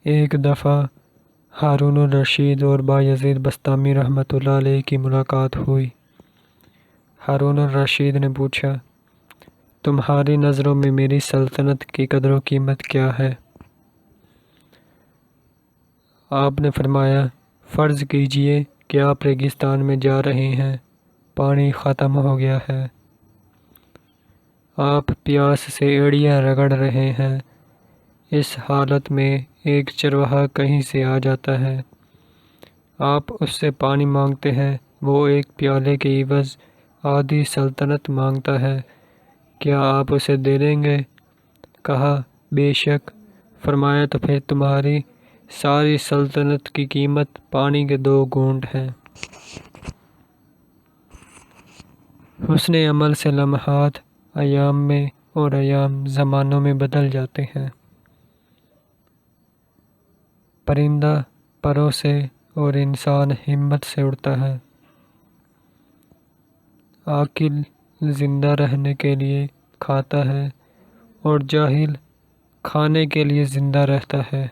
ایک دفعہ ہارون الرشید اور بایزید بسطامی رحمۃ اللہ علیہ کی ملاقات ہوئی۔ ہارون الرشید نے پوچھا، تمہاری نظروں میں میری سلطنت کی قدر و قیمت کیا ہے؟ آپ نے فرمایا، فرض کیجئے کہ آپ ریگستان میں جا رہے ہیں، پانی ختم ہو گیا ہے، آپ پیاس سے ایڑیاں رگڑ رہے ہیں۔ اس حالت میں ایک چرواہا کہیں سے آ جاتا ہے، آپ اس سے پانی مانگتے ہیں، وہ ایک پیالے کے عوض آدھی سلطنت مانگتا ہے، کیا آپ اسے دے دیں گے؟ کہا، بے شک۔ فرمایا، تو پھر تمہاری ساری سلطنت کی قیمت پانی کے 2 گھونٹ ہیں۔ حسن عمل سے لمحات ایام میں اور ایام زمانوں میں بدل جاتے ہیں۔ پرندہ پروں سے اور انسان ہمت سے اڑتا ہے۔ عاقل زندہ رہنے کے لیے کھاتا ہے اور جاہل کھانے کے لیے زندہ رہتا ہے۔